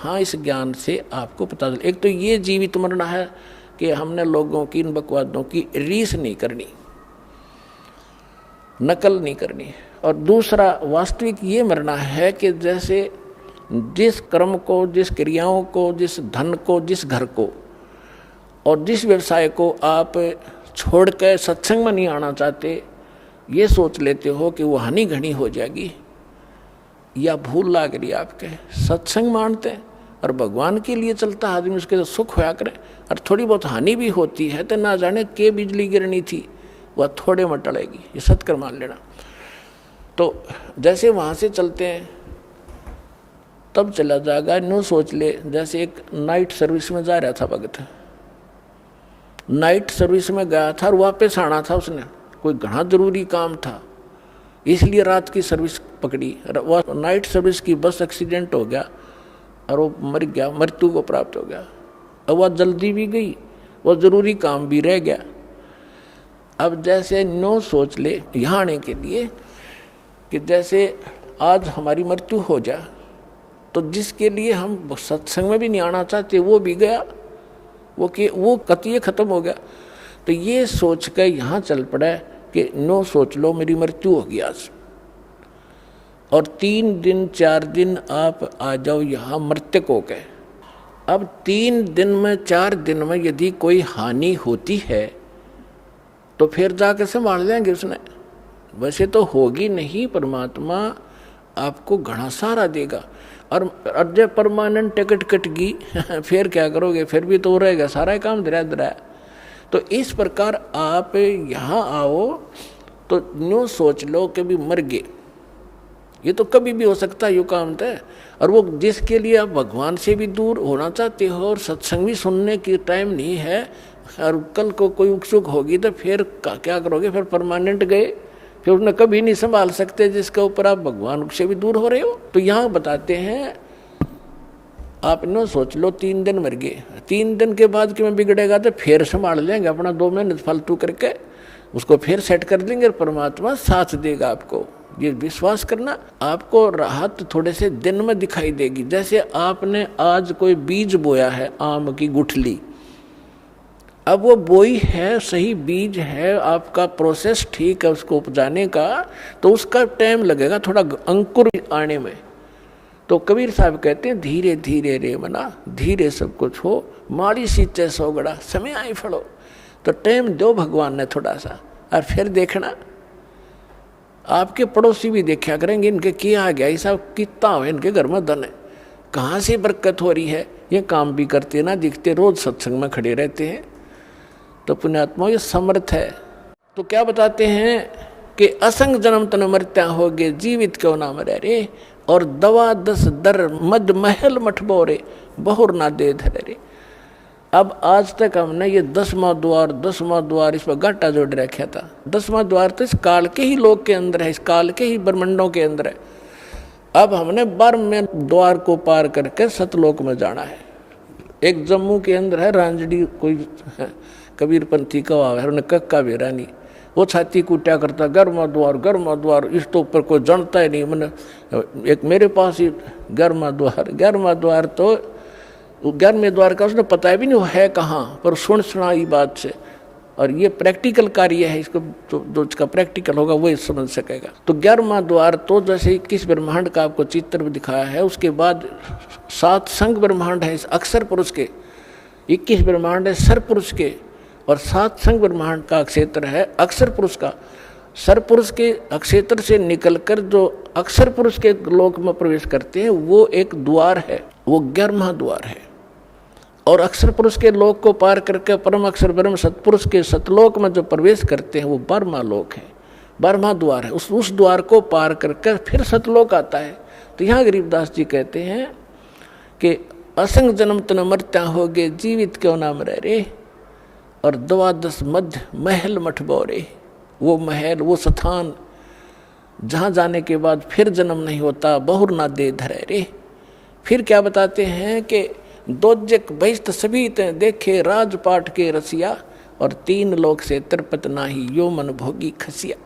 यहाँ इस ज्ञान से आपको पता चल, एक तो ये जीवित मरना है कि हमने लोगों की इन बकवादों की रीस नहीं करनी, नकल नहीं करनी, और दूसरा वास्तविक ये मरना है कि जैसे जिस कर्म को, जिस क्रियाओं को, जिस धन को, जिस घर को और जिस व्यवसाय को आप छोड़ कर सत्संग में नहीं आना चाहते, ये सोच लेते हो कि वो हानि घनी हो जाएगी या भूल लाग रही आपके, सत्संग मानते हैं और भगवान के लिए चलता आदमी, उसके तो सुख होया करे, और थोड़ी बहुत हानि भी होती है तो ना जाने के बिजली गिरनी थी वह थोड़े में टलेगी, ये सत्कर मान लेना। तो जैसे वहाँ से चलते हैं तब चला जाएगा, नो सोच ले। जैसे एक नाइट सर्विस में जा रहा था भगत, नाइट सर्विस में गया था और वापस आना था उसने, कोई घना जरूरी काम था इसलिए रात की सर्विस पकड़ी। वह नाइट सर्विस की बस एक्सीडेंट हो गया और वो मर गया, मृत्यु को प्राप्त हो गया। अब वह जल्दी भी गई, वह जरूरी काम भी रह गया। अब जैसे नो सोच ले यहाँ आने के लिए कि जैसे आज हमारी मृत्यु हो जाए तो जिसके लिए हम सत्संग में भी नहीं आना चाहते वो भी गया, वो कतिये खत्म हो गया। तो ये सोच कर यहाँ चल पड़ा कि नो सोच लो मेरी मृत्यु होगी आज, और 3 दिन 4 दिन आप आ जाओ यहाँ मृतक हो गए। अब 3 दिन में 4 दिन में यदि कोई हानि होती है तो फिर जाकर संभाल लेंगे उसने, वैसे तो होगी नहीं, परमात्मा आपको घना सहारा देगा। और जब परमानेंट टिकट कट गई फिर क्या करोगे, फिर भी तो रहेगा सारा काम धरा। तो इस प्रकार आप यहाँ आओ तो न्यू सोच लो कि भी मर गए, ये तो कभी भी हो सकता है, यू काम तय। और वो जिसके लिए आप भगवान से भी दूर होना चाहते हो और सत्संग भी सुनने की टाइम नहीं है, और कल को कोई उत्सुक होगी तो फिर क्या करोगे, फिर परमानेंट गए, फिर उन्हें कभी नहीं संभाल सकते जिसके ऊपर आप भगवान से भी दूर हो रहे हो। तो यहाँ बताते हैं आप न सोच लो 3 दिन मर गए, 3 दिन के बाद कि मैं बिगड़ेगा तो फिर संभाल लेंगे अपना 2 महीने फालतू करके, उसको फिर सेट कर देंगे और परमात्मा साथ देगा आपको। ये विश्वास करना, आपको राहत थोड़े से दिन में दिखाई देगी। जैसे आपने आज कोई बीज बोया है, आम की गुठली, अब वो बोई है, सही बीज है, आपका प्रोसेस ठीक है उसको उपजाने का, तो उसका टाइम लगेगा थोड़ा अंकुर आने में। तो कबीर साहब कहते हैं धीरे धीरे रे मना, धीरे सब कुछ हो, माड़ी सींचे सोगड़ा, समय आई फड़ो। तो टाइम दो भगवान ने थोड़ा सा, और फिर देखना आपके पड़ोसी भी देखा करेंगे इनके किया आ गया, ये सब कितना हो इनके घर में धन है, कहाँ से बरकत हो रही है, ये काम भी करते ना दिखते, रोज सत्संग में खड़े रहते हैं। तो पुण्यात्मा ये समर्थ है। तो क्या बताते हैं कि असंग जन्म तन मरत्या हो गए, जीवित क्यों ना मरे रे, और दवा 10 दर मद महल मठ बोरे, बहुर ना दे धरे रे। अब आज तक हमने ये 10वां द्वार इस पर घाटा जोड़ रखा था। 10वां द्वार तो इस काल के ही लोक के अंदर है, इस काल के ही ब्रह्मंडों के अंदर है। अब हमने 12वें द्वार को पार करके सतलोक में जाना है। एक जम्मू के अंदर है रांझड़ी, कोई कबीर पंथी का है, उन्हें कक्का बेरा नहीं, वो छाती कूटा करता गर्मा द्वार, इस तो ऊपर कोई जानता ही नहीं। मैंने एक मेरे पास ही गर्मा द्वार तो 11वें द्वार का उसने पता भी नहीं वो है कहाँ, पर सुनाई बात से। और ये प्रैक्टिकल कार्य है, इसको जो इसका प्रैक्टिकल होगा वही समझ सकेगा। तो 11वां द्वार तो जैसे 21 ब्रह्मांड का आपको चित्र भी दिखाया है, उसके बाद 7 संग ब्रह्मांड है इस अक्षर पुरुष के, 21 ब्रह्मांड है सर पुरुष के, और 7 संग ब्रह्मांड का क्षेत्र है अक्षर पुरुष का। सर पुरुष के क्षेत्र से निकलकर जो अक्षर पुरुष के लोक में प्रवेश करते हैं वो एक द्वार है, वो 11वां द्वार है। और अक्षर पुरुष के लोक को पार करके परम अक्षर ब्रह्म सतपुरुष के सतलोक में जो प्रवेश करते हैं वो 12वां लोक है, 12वां द्वार है। उस द्वार को पार करके फिर सतलोक आता है। तो यहाँ गरीबदास जी कहते हैं कि असंग जन्म तन मरत्या हो गए, जीवित क्यों ना मरे रे, और 12 मध्य महल मठ बोरे, वो महल, वो स्थान जहाँ जाने के बाद फिर जन्म नहीं होता, बहुर ना दे धरे रे। फिर क्या बताते हैं कि दोजक बहिष्ठ सभी देखे राजपाट के रसिया, और 3 लोक से तिरपत नाही यो मन भोगी खसिया।